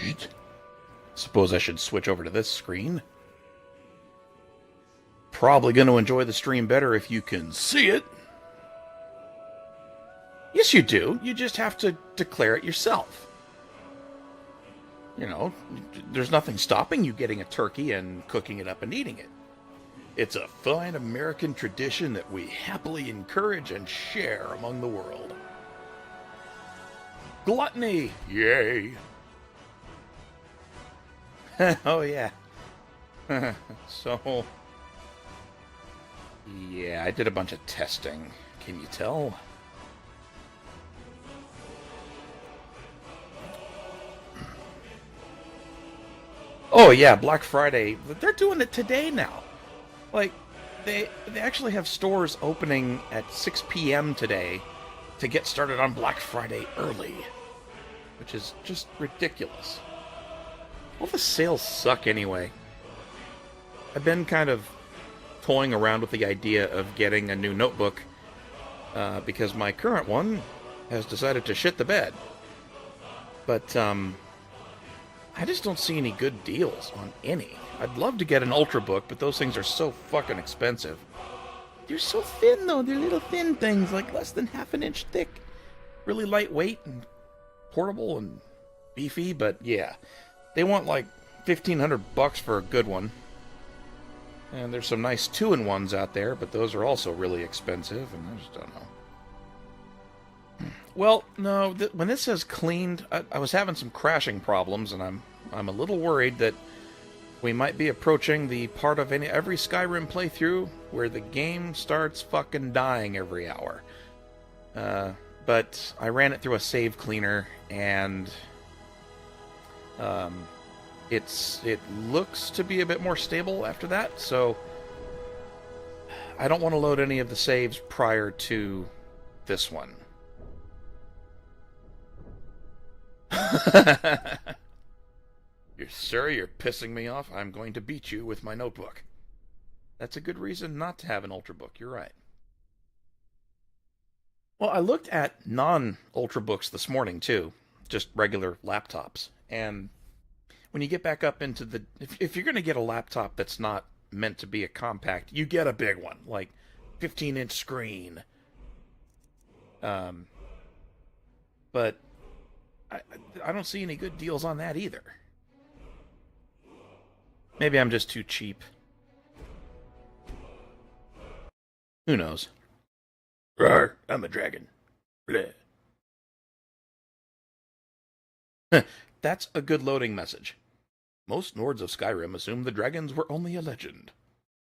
Sweet. Suppose I should switch over to this screen. Probably going to enjoy the stream better if you can see it. Yes, you do. You just have to declare it yourself. You know, there's nothing stopping you getting a turkey and cooking it up and eating it. It's a fine American tradition that we happily encourage and share among the world. Gluttony! Yay! Oh, yeah. So... yeah, I did a bunch of testing. Can you tell? Oh, yeah, Black Friday. They're doing it today now. Like, they actually have stores opening at 6 p.m. today to get started on Black Friday early, which is just ridiculous. All the sales suck anyway. I've been kind of toying around with the idea of getting a new notebook because my current one has decided to shit the bed. But I just don't see any good deals on any. I'd love to get an Ultrabook, but those things are so fucking expensive. They're so thin, though. They're little thin things, like less than half an inch thick. Really lightweight and portable and beefy, but yeah. They want like $1,500 for a good one. And there's some nice 2-in-1s out there, but those are also really expensive, and I just don't know. Well, no, when this says cleaned, I was having some crashing problems, and I'm a little worried that we might be approaching the part of every Skyrim playthrough where the game starts fucking dying every hour. But I ran it through a save cleaner, and it looks to be a bit more stable after that, so I don't want to load any of the saves prior to this one. Sir, you're pissing me off. I'm going to beat you with my notebook. That's a good reason not to have an Ultrabook. You're right. Well, I looked at non-Ultrabooks this morning, too. Just regular laptops. And when you get back up into the... If you're going to get a laptop that's not meant to be a compact, you get a big one. Like 15-inch screen. But I don't see any good deals on that either. Maybe I'm just too cheap. Who knows? Rawr, I'm a dragon. Bleh. That's a good loading message. Most Nords of Skyrim assumed the dragons were only a legend.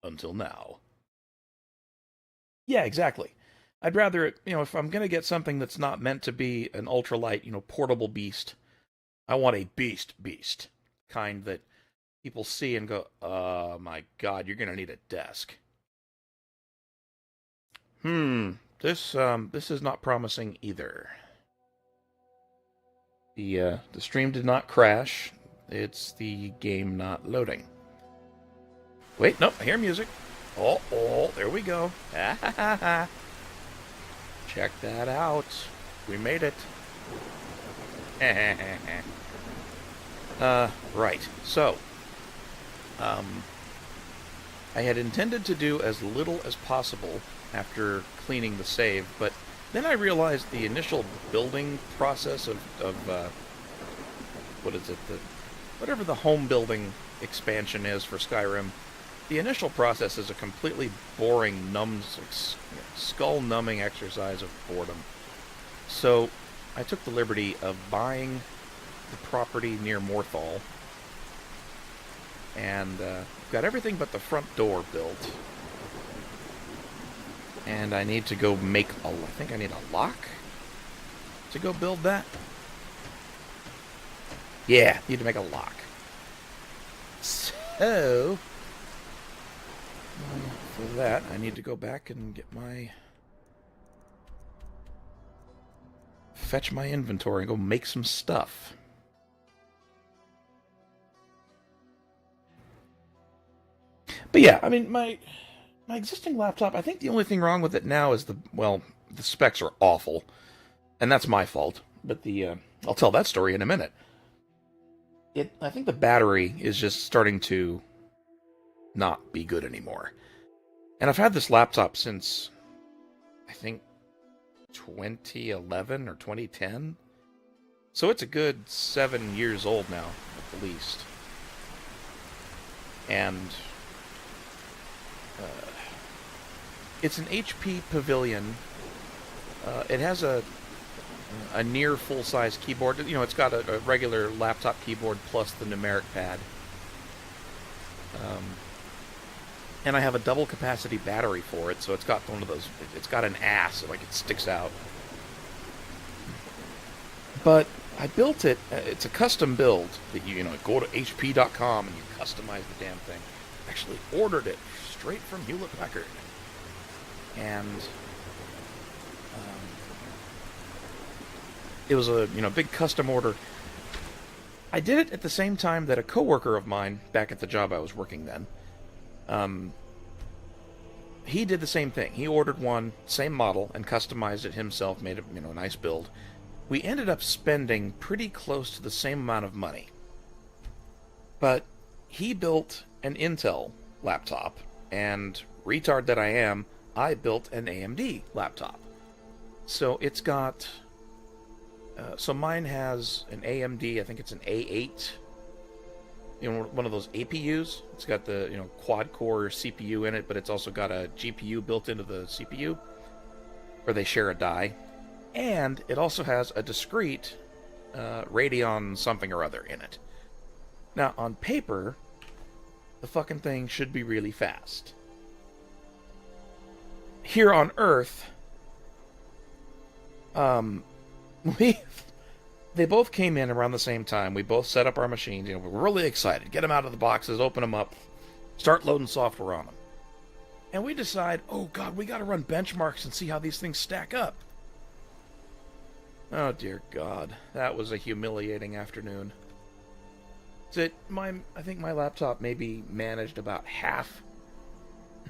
Until now. Yeah, exactly. I'd rather, if I'm going to get something that's not meant to be an ultralight, portable beast, I want a beast. Kind that people see and go, oh my god, you're going to need a desk. This is not promising either. The stream did not crash. It's the game not loading. Wait, nope, I hear music. Oh, there we go. Check that out. We made it. Right. So, I had intended to do as little as possible after cleaning the save, but then I realized the initial building process of what is it? Whatever the home building expansion is for Skyrim, the initial process is a completely boring, skull-numbing exercise of boredom. So I took the liberty of buying the property near Morthal, and got everything but the front door built. And I need to go make I think I need a lock to go build that. Yeah, need to make a lock. So, for that, I need to go back and get fetch my inventory and go make some stuff. But yeah, I mean, my existing laptop, I think the only thing wrong with it now is the specs are awful. And that's my fault. But I'll tell that story in a minute. I think the battery is just starting to not be good anymore. And I've had this laptop since, I think, 2011 or 2010. So it's a good 7 years old now, at the least. And it's an HP Pavilion. It has a near full-size keyboard. You know, it's got a regular laptop keyboard plus the numeric pad. And I have a double capacity battery for it, so it's got one of those. It's got an ass, like it sticks out. But I built it. It's a custom build that you go to HP.com and you customize the damn thing. Actually ordered it straight from Hewlett Packard, and it was a big custom order. I did it at the same time that a coworker of mine back at the job I was working then. He did the same thing. He ordered one, same model, and customized it himself. Made a nice build. We ended up spending pretty close to the same amount of money. But he built an Intel laptop, and retard that I am, I built an AMD laptop. So it's got... so mine has an AMD, I think it's an A8, one of those APUs. It's got the, quad-core CPU in it, but it's also got a GPU built into the CPU, where they share a die. And it also has a discrete Radeon something or other in it. Now, on paper, the fucking thing should be really fast. Here on Earth, they both came in around the same time. We both set up our machines. We're really excited. Get them out of the boxes, open them up, start loading software on them. And we decide, oh God, we got to run benchmarks and see how these things stack up. Oh dear God, that was a humiliating afternoon. I think my laptop maybe managed about half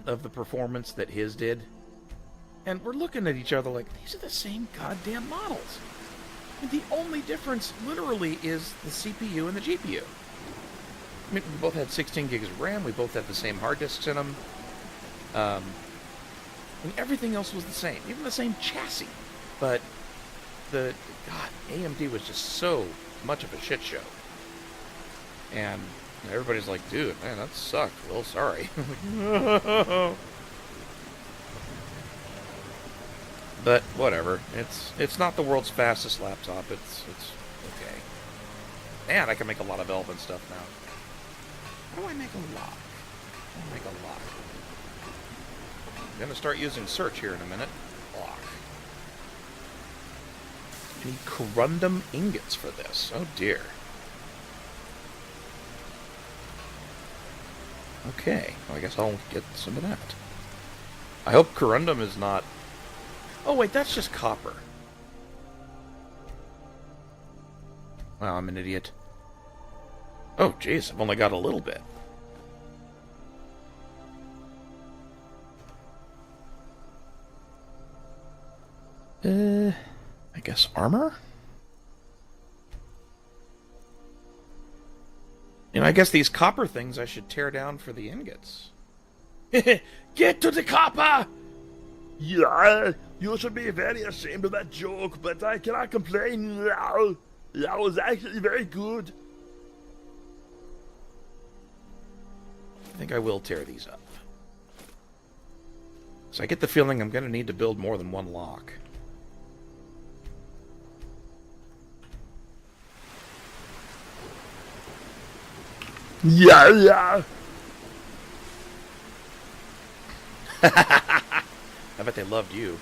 of the performance that his did. And we're looking at each other like, these are the same goddamn models. And the only difference, literally, is the CPU and the GPU. I mean, we both had 16 gigs of RAM, we both had the same hard disks in them. And everything else was the same, even the same chassis. But AMD was just so much of a shit show. And everybody's like, dude, man, that sucked. Well, sorry. But whatever. It's not the world's fastest laptop. It's okay. And I can make a lot of Elven stuff now. How do I make a lock? I'm gonna start using search here in a minute. Lock. I need corundum ingots for this. Oh dear. Okay, well, I guess I'll get some of that. I hope corundum is not... Oh wait, that's just copper. Wow, I'm an idiot. Oh jeez, I've only got a little bit. I guess armor? And I guess these copper things I should tear down for the ingots. Get to the copper! Yeah, you should be very ashamed of that joke, but I cannot complain. That was actually very good. I think I will tear these up. So I get the feeling I'm going to need to build more than one lock. Yeah. I bet they loved you.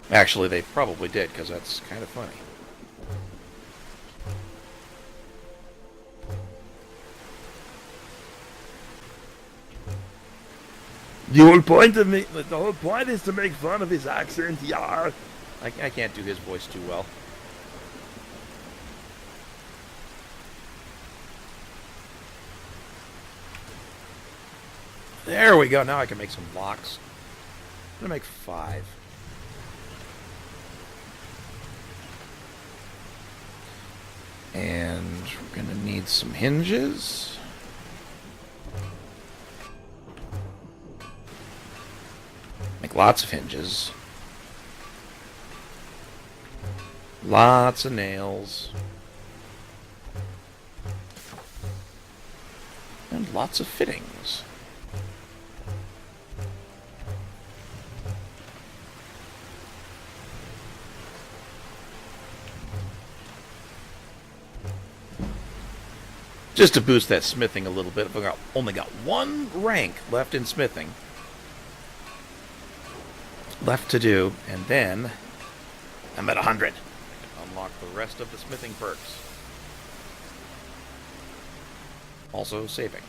Actually, they probably did, because that's kind of funny. The whole point is to make fun of his accent, yeah. I can't do his voice too well. There we go. Now I can make some locks. I'm gonna make 5. And we're going to need some hinges. Make lots of hinges. Lots of nails. And lots of fittings. Just to boost that smithing a little bit, I've only got one rank left in smithing. Left to do, and then I'm at 100. I can unlock the rest of the smithing perks. Also saving.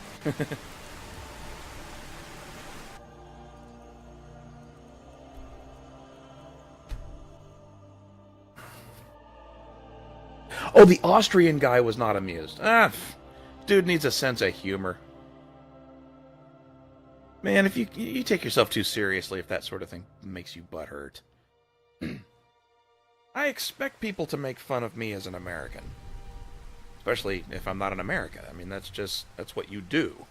Oh, the Austrian guy was not amused. Dude needs a sense of humor. Man, if you take yourself too seriously, if that sort of thing makes you butthurt. I expect people to make fun of me as an American. Especially if I'm not in America. I mean, that's what you do.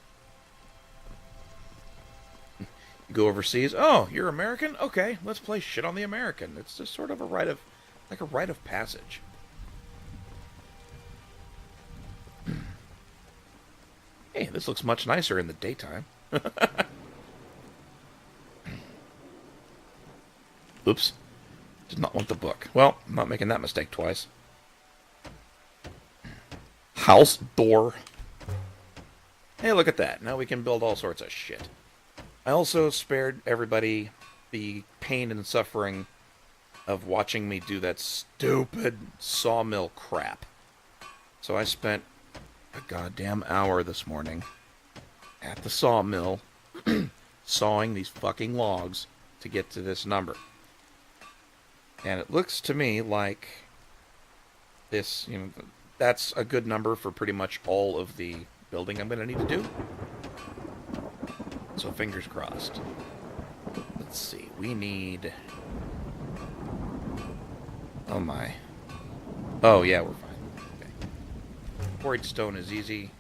You go overseas, oh, you're American? Okay, let's play shit on the American. It's just sort of a rite of passage. Hey, this looks much nicer in the daytime. Oops. Did not want the book. Well, I'm not making that mistake twice. House door. Hey, look at that. Now we can build all sorts of shit. I also spared everybody the pain and suffering of watching me do that stupid sawmill crap. So I spent a goddamn hour this morning at the sawmill sawing these fucking logs to get to this number. And it looks to me like this, that's a good number for pretty much all of the building I'm going to need to do. So fingers crossed. Let's see, we need... Oh my. Oh yeah, we're fine. Okay. Quarried stone is easy.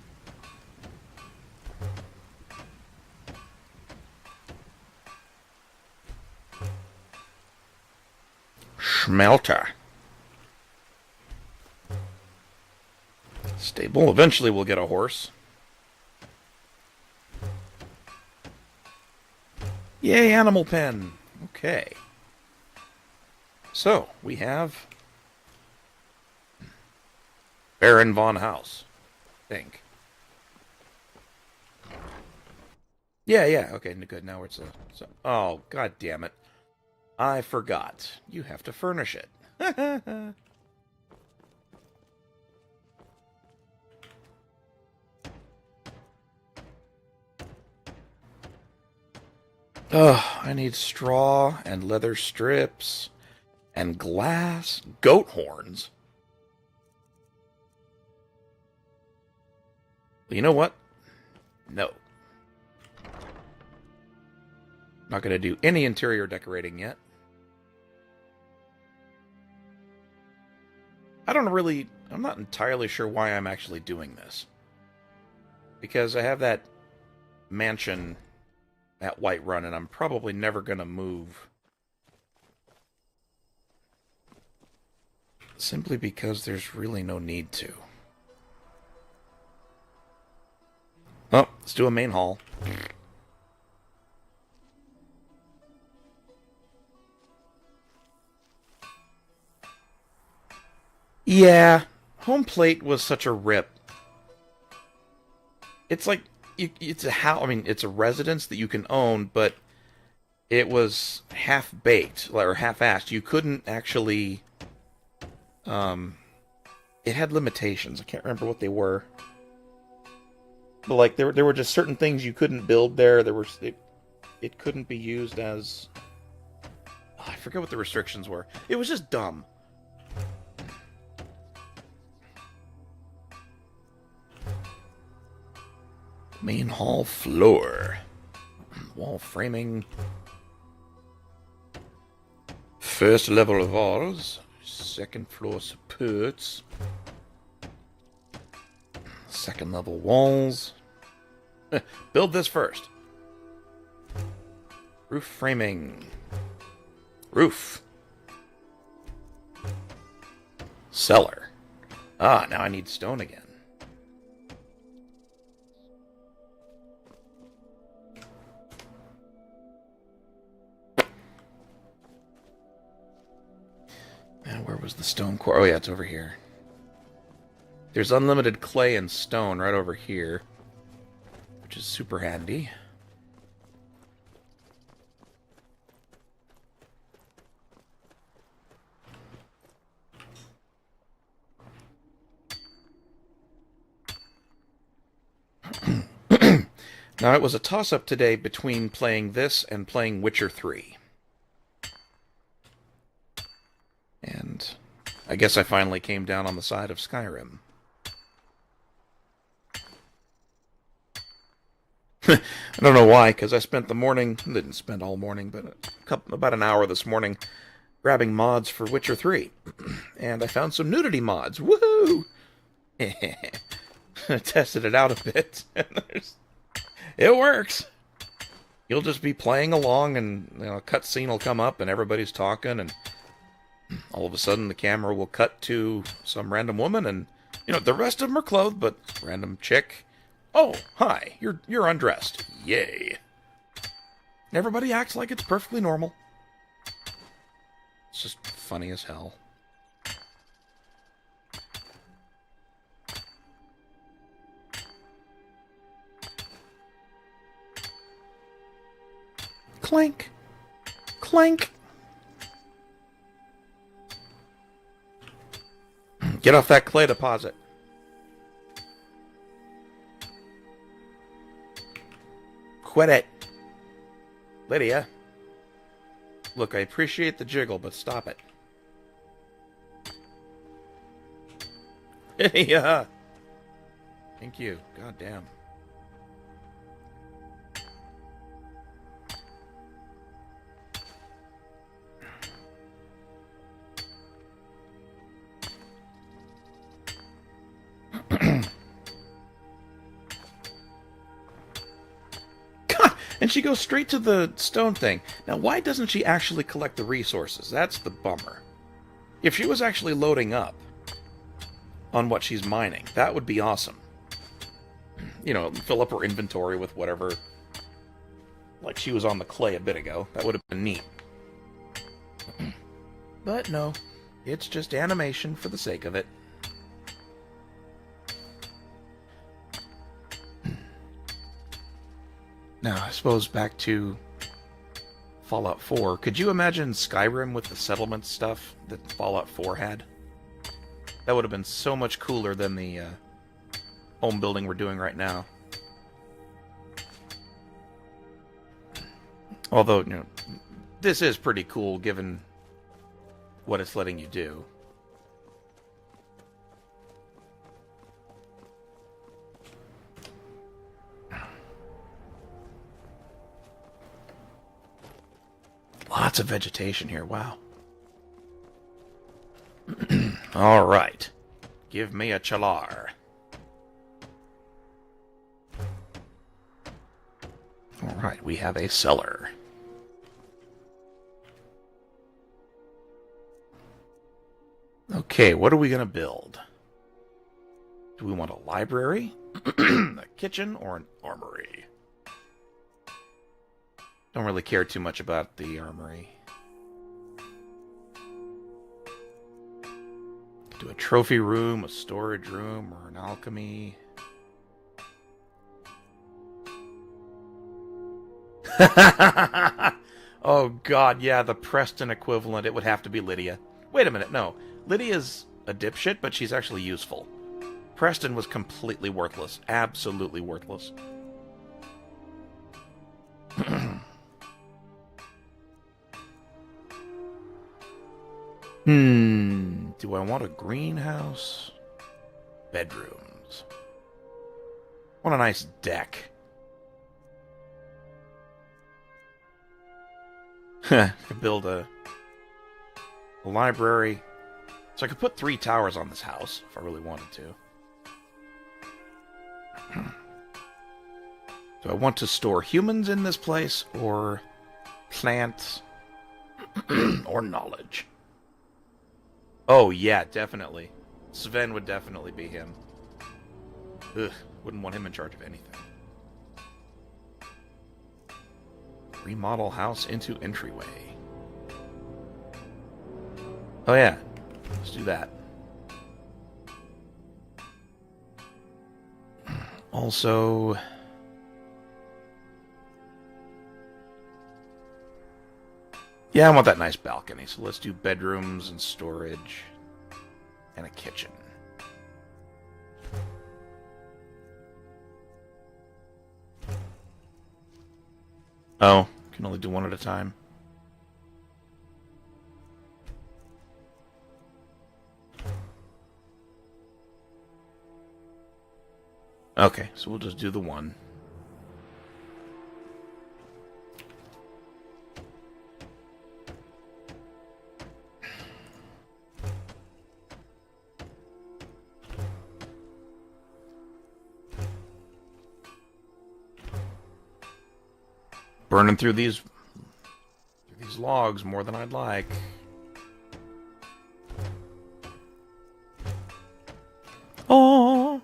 Smelter. Stable. Eventually we'll get a horse. Yay, animal pen. Okay. So, we have Baron von House, I think. Yeah, okay, good. Now it's oh, god damn it. I forgot. You have to furnish it. Oh, I need straw and leather strips and glass, goat horns. You know what? No. Not going to do any interior decorating yet. I'm not entirely sure why I'm actually doing this. Because I have that mansion at Whiterun, and I'm probably never going to move. Simply because there's really no need to. Oh, let's do a main hall. Yeah, home plate was such a rip. It's like it's a house. I mean, it's a residence that you can own, but it was half baked or half-assed. You couldn't actually. It had limitations. I can't remember what they were. But like there were just certain things you couldn't build there. It couldn't be used as. Oh, I forget what the restrictions were. It was just dumb. Main hall floor. Wall framing. First level walls. Second floor supports. second level walls. Build this first. Roof framing. Roof. Cellar. Ah, now I need stone again. And where was the stone core? Oh yeah, it's over here. There's unlimited clay and stone right over here, which is super handy. Now, it was a toss-up today between playing this and playing Witcher 3. And I guess I finally came down on the side of Skyrim. I don't know why, because I spent the morning, didn't spend all morning, but about an hour this morning grabbing mods for Witcher 3. And I found some nudity mods. Woohoo! Tested it out a bit. It works. You'll just be playing along, and a cutscene will come up, and everybody's talking, and all of a sudden the camera will cut to some random woman, and the rest of them are clothed, but random chick. Oh, hi, you're undressed. Yay. And everybody acts like it's perfectly normal. It's just funny as hell. Clank. Clank. Get off that clay deposit. Quit it. Lydia. Look, I appreciate the jiggle, but stop it. Yeah. Thank you. God damn. And she goes straight to the stone thing. Now, why doesn't she actually collect the resources? That's the bummer. If she was actually loading up on what she's mining, that would be awesome. Fill up her inventory with whatever. Like she was on the clay a bit ago. That would have been neat. But no. It's just animation for the sake of it. Now, I suppose back to Fallout 4. Could you imagine Skyrim with the settlement stuff that Fallout 4 had? That would have been so much cooler than the home building we're doing right now. Although, this is pretty cool given what it's letting you do. Lots of vegetation here, wow. Alright. Give me a chalar. Alright, we have a cellar. Okay, what are we going to build? Do we want a library, a kitchen, or an armory? Don't really care too much about the armory. Do a trophy room, a storage room, or an alchemy. Oh god, yeah, the Preston equivalent. It would have to be Lydia. Wait a minute, no. Lydia's a dipshit, but she's actually useful. Preston was completely worthless. Absolutely worthless. Do I want a greenhouse? Bedrooms. Want a nice deck. I could build a library. So I could put 3 towers on this house, if I really wanted to. Do I want to store humans in this place, or plants, or knowledge? Oh, yeah, definitely. Sven would definitely be him. Ugh, wouldn't want him in charge of anything. Remodel house into entryway. Oh yeah, let's do that. Also... yeah, I want that nice balcony, so let's do bedrooms and storage and a kitchen. Oh, can only do one at a time. Okay, so we'll just do the one. Burning through these logs more than I'd like. Oh,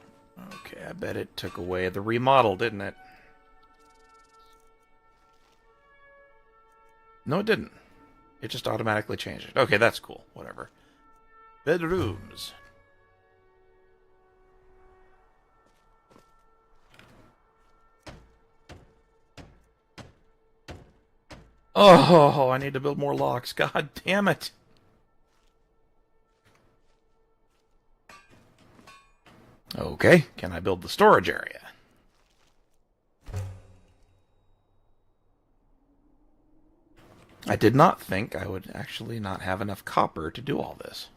okay. I bet it took away the remodel, didn't it? No, it didn't. It just automatically changed it. Okay, that's cool. Whatever. Bedrooms. Oh, I need to build more locks. God damn it. Okay, can I build the storage area? I did not think I would actually not have enough copper to do all this.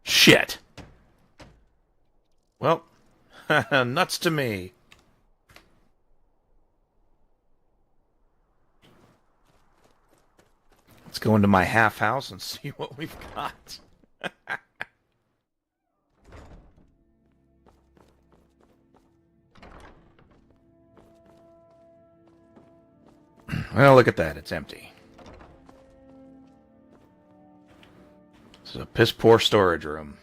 Shit. Well, nuts to me. Let's go into my half house and see what we've got. Well, look at that. It's empty. This is a piss-poor storage room.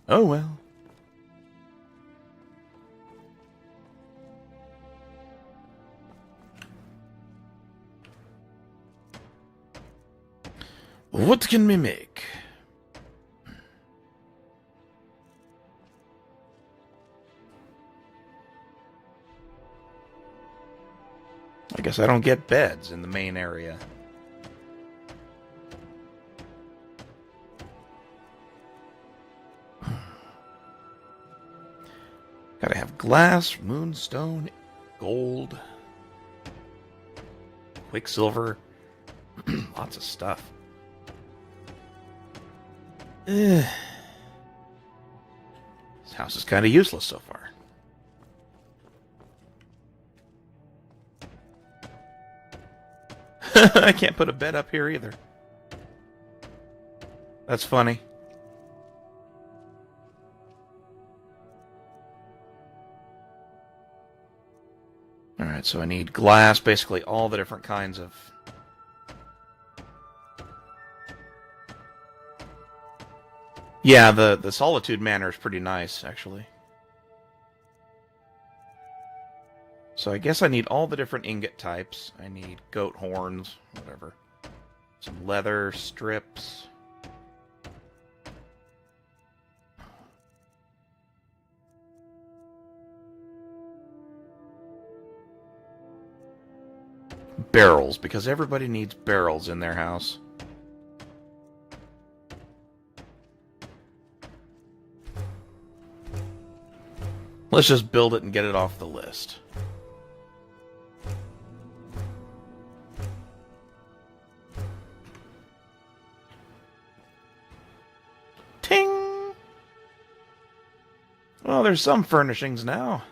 Oh, well. What can we make? I guess I don't get beds in the main area. Gotta have glass, moonstone, gold, quicksilver, lots of stuff. This house is kind of useless so far. I can't put a bed up here either. That's funny. Alright, so I need glass, basically all the different kinds of... yeah, the Solitude Manor is pretty nice, actually. So I guess I need all the different ingot types. I need goat horns, whatever. Some leather strips. Barrels, because everybody needs barrels in their house. Let's just build it and get it off the list. Ting! Well, there's some furnishings now.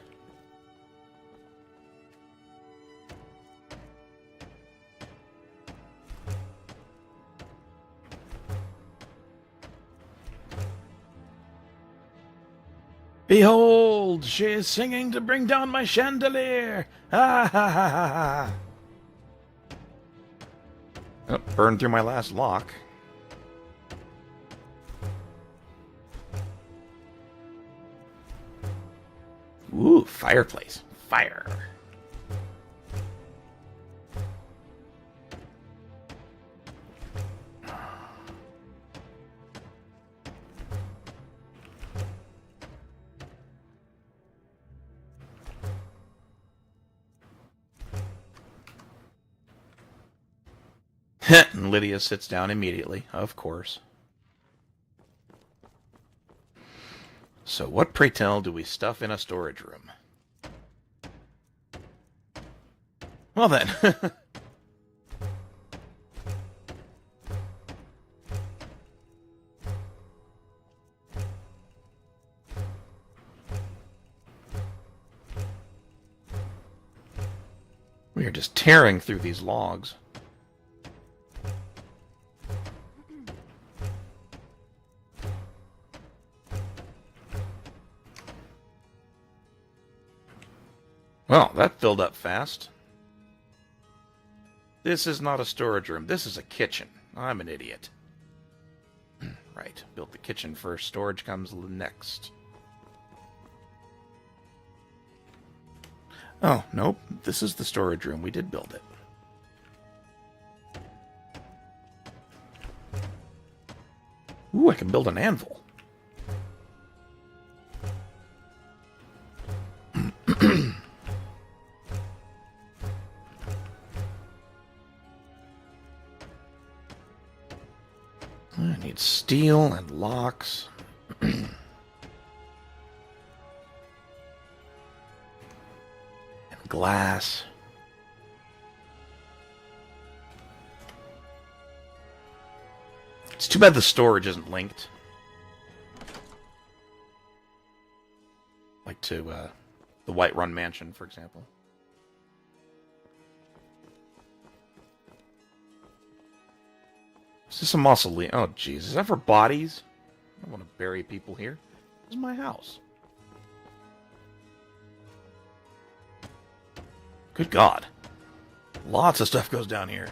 Behold, she is singing to bring down my chandelier! Ha ha ha ha ha! Oh, burned through my last lock. Ooh, fireplace. Fire. And Lydia sits down immediately, of course. So what, pray tell, do we stuff in a storage room? Well then. We are just tearing through these logs. Well, that filled up fast. This is not a storage room. This is a kitchen. I'm an idiot. Right. Built the kitchen first. Storage comes next. Oh, nope. This is the storage room. We did build it. Ooh, I can build an anvil. I need steel and locks. And glass. It's too bad the storage isn't linked. Like to the Whiterun Mansion, for example. Is this a mausoleum? Oh, jeez. Is that for bodies? I don't want to bury people here. This is my house. Good God. Lots of stuff goes down here.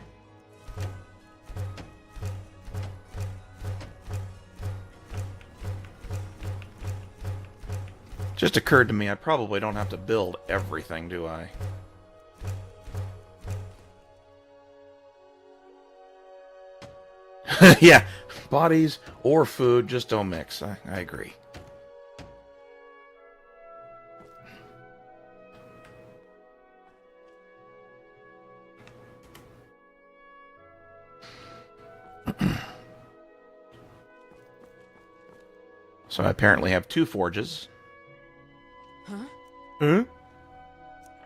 Just occurred to me, I probably don't have to build everything, do I? Yeah, bodies or food just don't mix. I agree. So I apparently have 2 forges. Huh? Huh?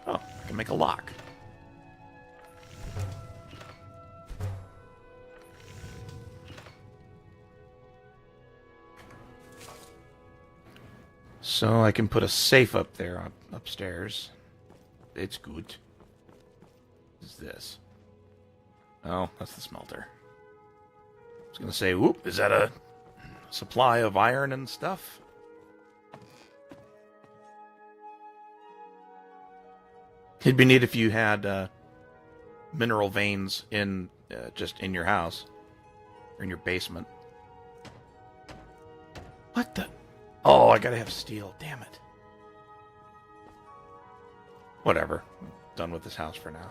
Oh, I can make a lock. So I can put a safe up there, upstairs. It's good. What is this? Oh, that's the smelter. I was gonna say, whoop, is that a supply of iron and stuff? It'd be neat if you had mineral veins in just in your house or in your basement. What the? Oh, I gotta have steel. Damn it. Whatever. I'm done with this house for now.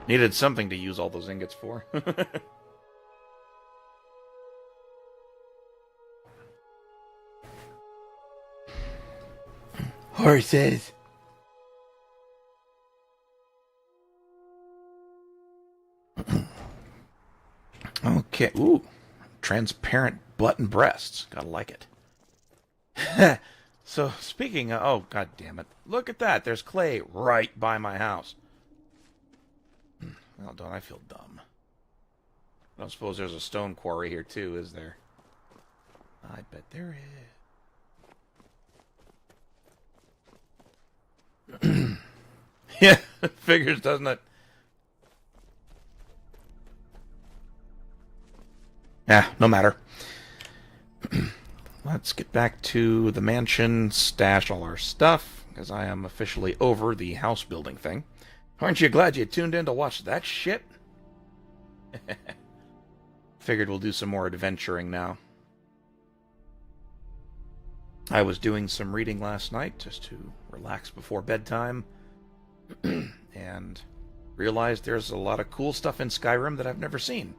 Needed something to use all those ingots for. Horses. Okay. Ooh. Transparent butt and breasts. Gotta like it. So, speaking of... Oh, god damn it. Look at that. There's clay right by my house. Well, don't I feel dumb. I don't suppose there's a stone quarry here, too, is there? I bet there is. Yeah, figures, doesn't it? Yeah, no matter. Let's get back to the mansion, stash all our stuff, because I am officially over the house building thing. Aren't you glad you tuned in to watch that shit? Figured we'll do some more adventuring now. I was doing some reading last night just to relax before bedtime, and realized there's a lot of cool stuff in Skyrim that I've never seen.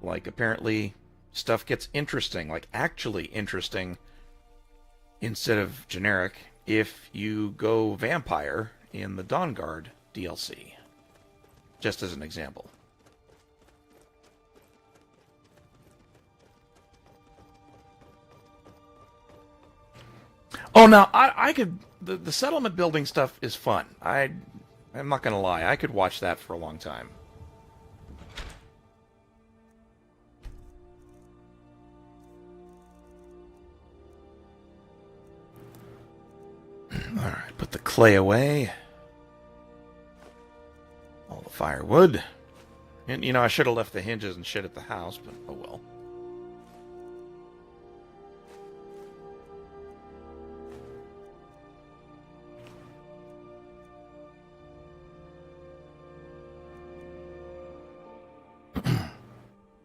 Like, apparently, stuff gets interesting, like actually interesting, instead of generic, if you go vampire in the Dawnguard DLC. Just as an example. Oh, now, I could... The settlement building stuff is fun. I'm not gonna lie, I could watch that for a long time. Alright, put the clay away. All the firewood. And, you know, I should have left the hinges and shit at the house, but oh well.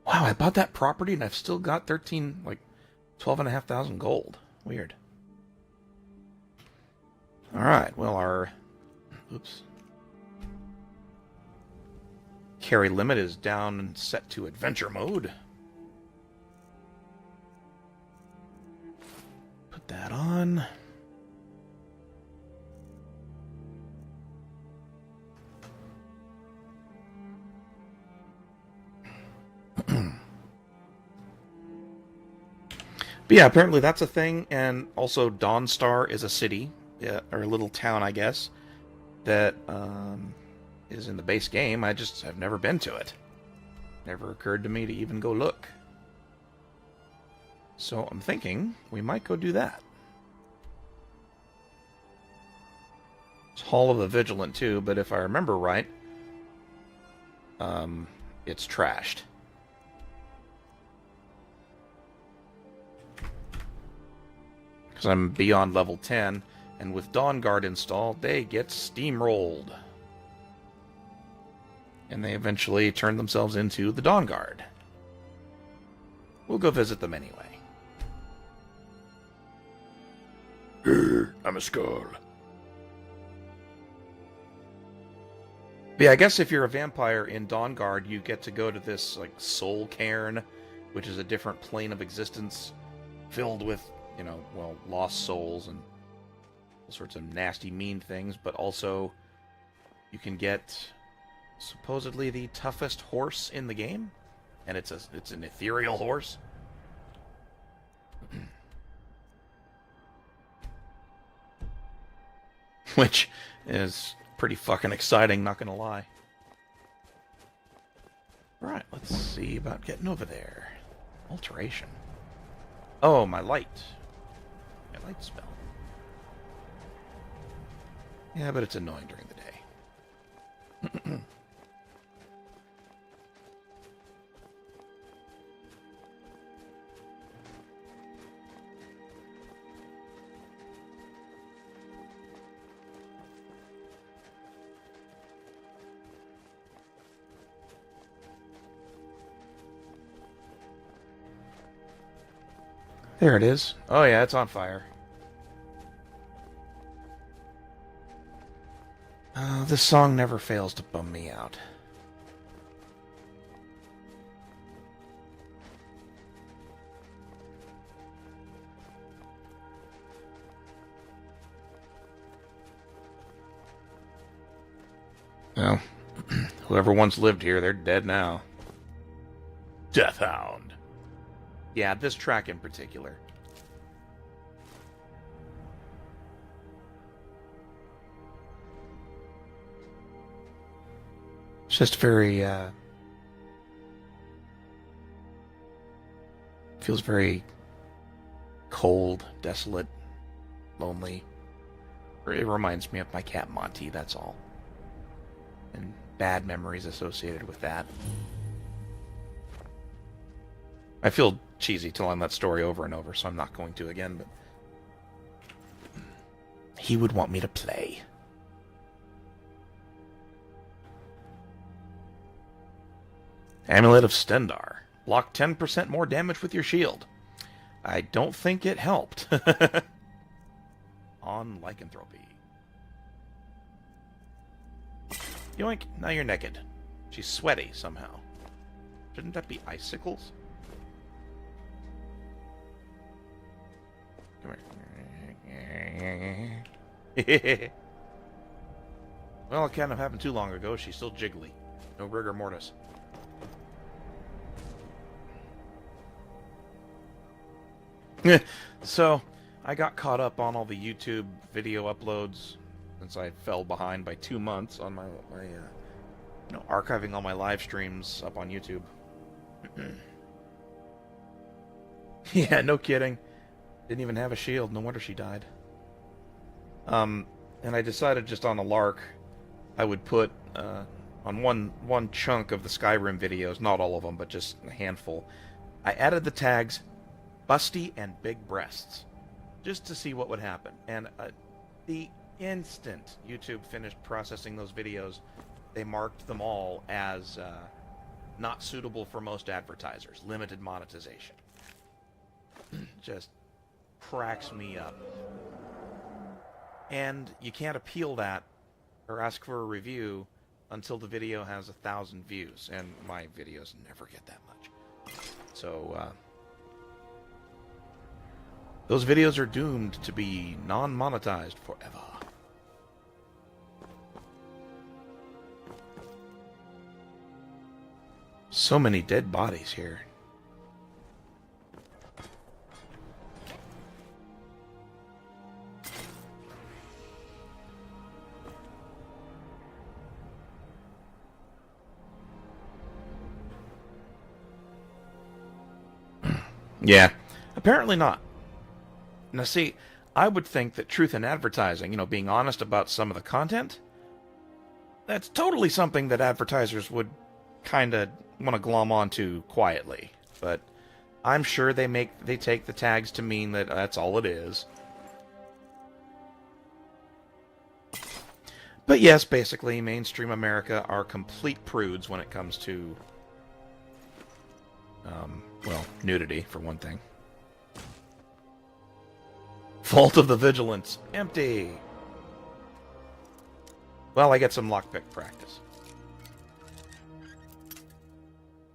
Wow, I bought that property and I've still got 12,500 gold. Weird. Alright, well, our... Oops. Carry limit is down and set to adventure mode. Put that on. But yeah, apparently that's a thing, and also Dawnstar is a city, or a little town, I guess, that is in the base game. I've never been to it. Never occurred to me to even go look. So I'm thinking we might go do that. It's Hall of the Vigilant too, but if I remember right, it's trashed. Because I'm beyond level 10, and with Dawnguard installed, they get steamrolled. And they eventually turn themselves into the Dawnguard. We'll go visit them anyway. I'm a skull. But yeah, I guess if you're a vampire in Dawnguard, you get to go to this like soul cairn, which is a different plane of existence filled with, you know, well, lost souls and all sorts of nasty, mean things, but also you can get supposedly the toughest horse in the game, and it's an ethereal horse. Which is pretty fucking exciting, not gonna lie. Alright, let's see about getting over there. Alteration. Oh, my light. My light spell. Yeah, but it's annoying during the day. There it is. Oh yeah, it's on fire. This song never fails to bum me out. Well, whoever once lived here, they're dead now. Deathhound. Yeah, this track in particular. It's just very, feels very cold, desolate, lonely. It reminds me of my cat Monty, that's all. And bad memories associated with that. I feel cheesy telling that story over and over, so I'm not going to again, but he would want me to play. Amulet of Stendar. Block 10% more damage with your shield. I don't think it helped. On lycanthropy. Yoink, now you're naked. She's sweaty somehow. Shouldn't that be icicles? Come here. Well, it kind of happened too long ago. She's still jiggly. No rigor mortis. So, I got caught up on all the YouTube video uploads since I fell behind by 2 months on my archiving all my live streams up on YouTube. Yeah, no kidding. Didn't even have a shield. No wonder she died. And I decided just on a lark, I would put on one chunk of the Skyrim videos, not all of them, but just a handful. I added the tags busty and big breasts, just to see what would happen. And the instant YouTube finished processing those videos, they marked them all as not suitable for most advertisers, limited monetization. Just cracks me up. And you can't appeal that or ask for a review until the video has 1,000 views, and my videos never get that much. So, those videos are doomed to be non-monetized forever. So many dead bodies here. Yeah, apparently not. Now see, I would think that truth in advertising, being honest about some of the content, that's totally something that advertisers would kind of want to glom onto quietly. But I'm sure they take the tags to mean that that's all it is. But yes, basically, mainstream America are complete prudes when it comes to, well, nudity, for one thing. Vault of the Vigilance. Empty. Well, I get some lockpick practice.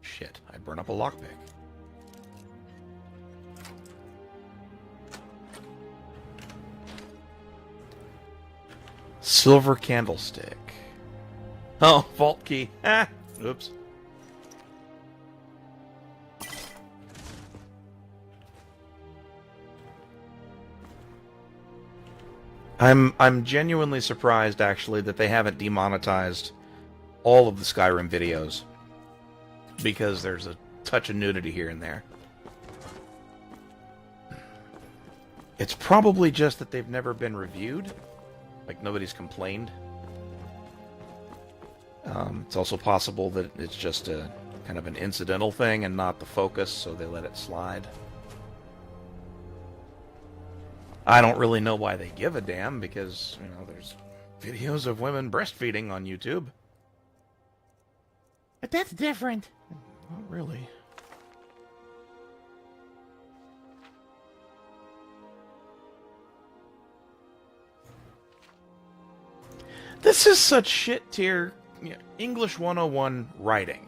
Shit, I burn up a lockpick. Silver candlestick. Oh, vault key. Ah, oops. I'm genuinely surprised, actually, that they haven't demonetized all of the Skyrim videos, because there's a touch of nudity here and there. It's probably just that they've never been reviewed, like nobody's complained. It's also possible that it's just a kind of an incidental thing and not the focus, so they let it slide. I don't really know why they give a damn, because, there's videos of women breastfeeding on YouTube. But that's different. Not really. This is such shit tier English 101 writing.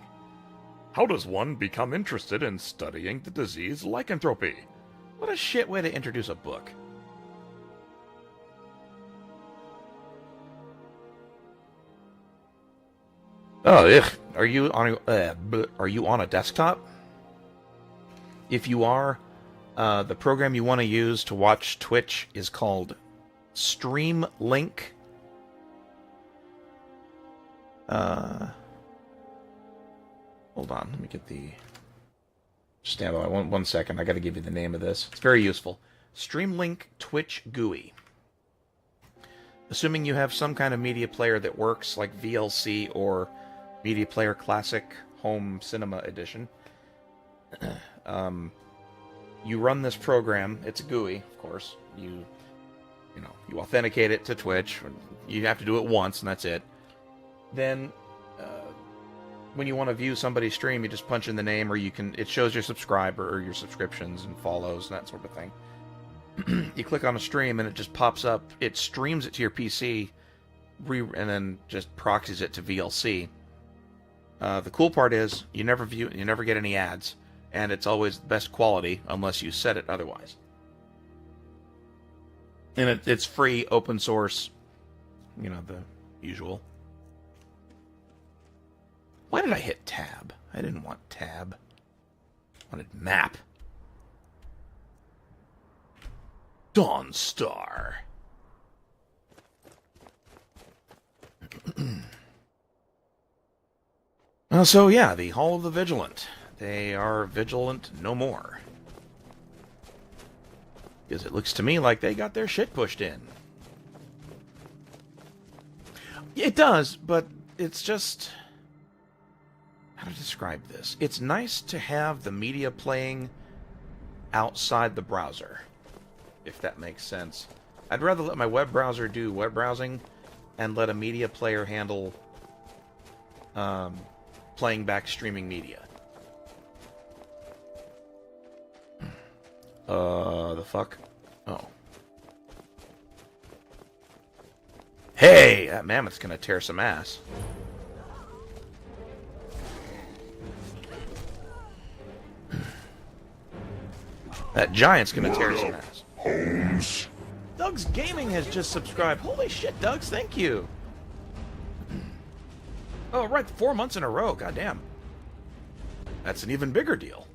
How does one become interested in studying the disease lycanthropy? What a shit way to introduce a book. Oh, ugh. Are you on a desktop? If you are, the program you want to use to watch Twitch is called Streamlink. Hold on, let me get the... Stand by one second, I gotta give you the name of this. It's very useful. Streamlink Twitch GUI. Assuming you have some kind of media player that works, like VLC or Media Player Classic Home Cinema Edition, You run this program. It's a GUI, of course. You authenticate it to Twitch. You have to do it once, and that's it. Then, when you want to view somebody's stream, you just punch in the name, or it shows your subscriber or your subscriptions and follows and that sort of thing. You click on a stream, and it just pops up. It streams it to your PC, and then just proxies it to VLC. The cool part is you never get any ads, and it's always the best quality unless you set it otherwise. And it's free, open source, the usual. Why did I hit tab? I didn't want tab. I wanted map. Dawnstar. So yeah, the Hall of the Vigilant. They are vigilant no more. Because it looks to me like they got their shit pushed in. It does, but it's just... How to describe this? It's nice to have the media playing outside the browser, if that makes sense. I'd rather let my web browser do web browsing and let a media player handle playing back streaming media. The fuck? Oh. Hey! That mammoth's gonna tear some ass. That giant's gonna tear some ass. Holmes. Doug's Gaming has just subscribed. Holy shit, Doug's, thank you. Oh, right, 4 months in a row, goddamn. That's an even bigger deal.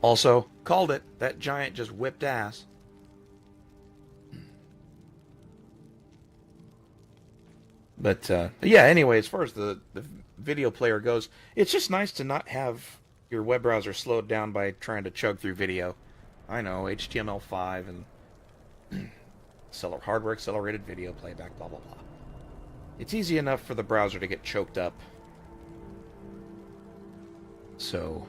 Also, called it. That giant just whipped ass. But yeah, anyway, as far as the video player goes, it's just nice to not have your web browser slowed down by trying to chug through video. I know, HTML5 and hardware accelerated video playback, blah, blah, blah. It's easy enough for the browser to get choked up. So,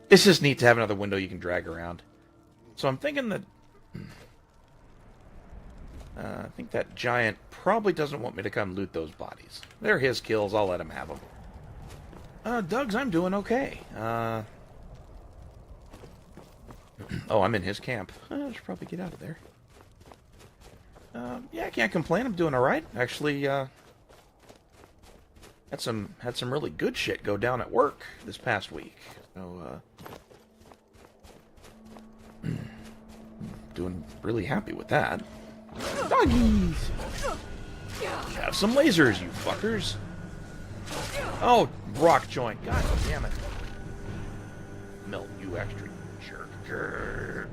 it's just neat to have another window you can drag around. So I'm thinking that... I think that giant probably doesn't want me to come loot those bodies. They're his kills, I'll let him have them. Doug's, I'm doing okay. Oh, I'm in his camp. I should probably get out of there. Yeah, I can't complain. I'm doing alright. Actually, had some really good shit go down at work this past week. So, doing really happy with that. Doggies! Have some lasers, you fuckers. Oh, rock joint. God damn it. Melt you extra jerk.